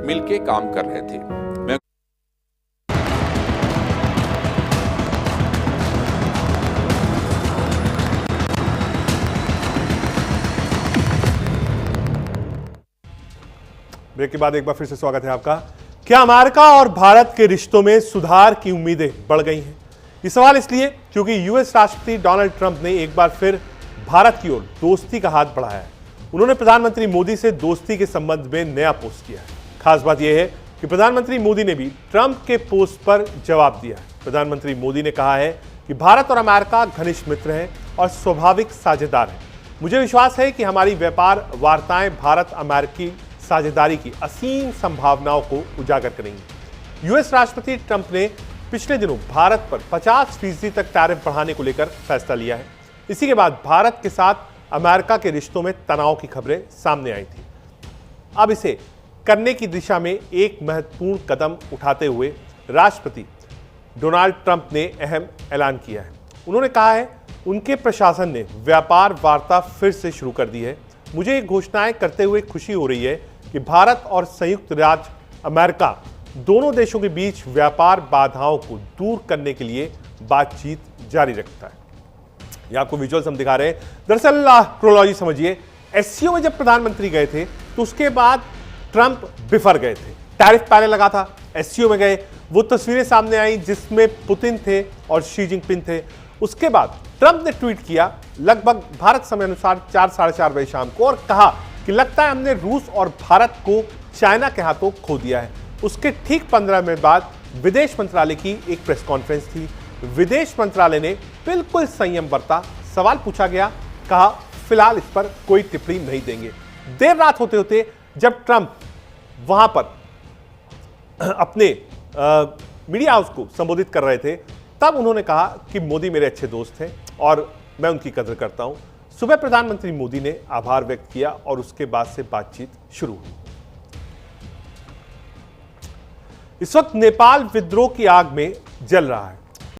मिलके काम कर रहे थे। ब्रेक के बाद एक बार फिर से स्वागत है आपका। क्या अमेरिका और भारत के रिश्तों में सुधार की उम्मीदें बढ़ गई हैं? ये सवाल इसलिए क्योंकि यूएस राष्ट्रपति डोनाल्ड ट्रंप ने एक बार फिर भारत की ओर दोस्ती का हाथ बढ़ाया है। उन्होंने प्रधानमंत्री मोदी से दोस्ती के संबंध में नया पोस्ट किया है। खास बात यह है कि प्रधानमंत्री मोदी ने भी ट्रंप के पोस्ट पर जवाब दिया है। प्रधानमंत्री मोदी ने कहा है कि भारत और अमेरिका घनिष्ठ मित्र हैं और स्वाभाविक साझेदार हैं। मुझे विश्वास है कि हमारी व्यापार वार्ताएं भारत अमेरिकी साझेदारी की असीम संभावनाओं को उजागर करेंगी। यूएस राष्ट्रपति ट्रंप ने पिछले दिनों भारत पर 50% तक टैरिफ बढ़ाने को लेकर फैसला लिया है। इसी के बाद भारत के साथ अमेरिका के रिश्तों में तनाव की खबरें सामने आई थी। अब इसे करने की दिशा में एक महत्वपूर्ण कदम उठाते हुए राष्ट्रपति डोनाल्ड ट्रंप ने अहम ऐलान किया है। उन्होंने कहा है उनके प्रशासन ने व्यापार वार्ता फिर से शुरू कर दी है। मुझे ये घोषणाएं करते हुए खुशी हो रही है कि भारत और संयुक्त राज्य अमेरिका दोनों देशों के बीच व्यापार बाधाओं को दूर करने के लिए बातचीत जारी रखता है। ये आपको विजुअल्स हम दिखा रहे हैं। दरअसल क्रोनोलॉजी समझिए, एससीओ में जब प्रधानमंत्री गए थे तो उसके बाद ट्रंप बिफर गए थे। टैरिफ पहले लगा था, एससीओ में गए, वो तस्वीरें सामने आई जिसमें पुतिन थे और शी जिनपिंग थे। उसके बाद ट्रंप ने ट्वीट किया लगभग भारत समय अनुसार 4 साढ़े 4 बजे शाम को और कहा कि लगता है हमने रूस और भारत को चाइना के हाथों खो दिया है। उसके ठीक 15 मिनट बाद विदेश मंत्रालय की एक प्रेस कॉन्फ्रेंस थी। विदेश मंत्रालय ने बिल्कुल संयम बरता। सवाल पूछा गया, कहा फिलहाल इस पर कोई टिप्पणी नहीं देंगे। देर रात होते होते जब ट्रंप वहां पर अपने मीडिया हाउस को संबोधित कर रहे थे तब उन्होंने कहा कि मोदी मेरे अच्छे दोस्त हैं और मैं उनकी कदर करता हूं। सुबह प्रधानमंत्री मोदी ने आभार व्यक्त किया और उसके बाद से बातचीत शुरू हुई। इस वक्त नेपाल विद्रोह की आग में जल रहा है।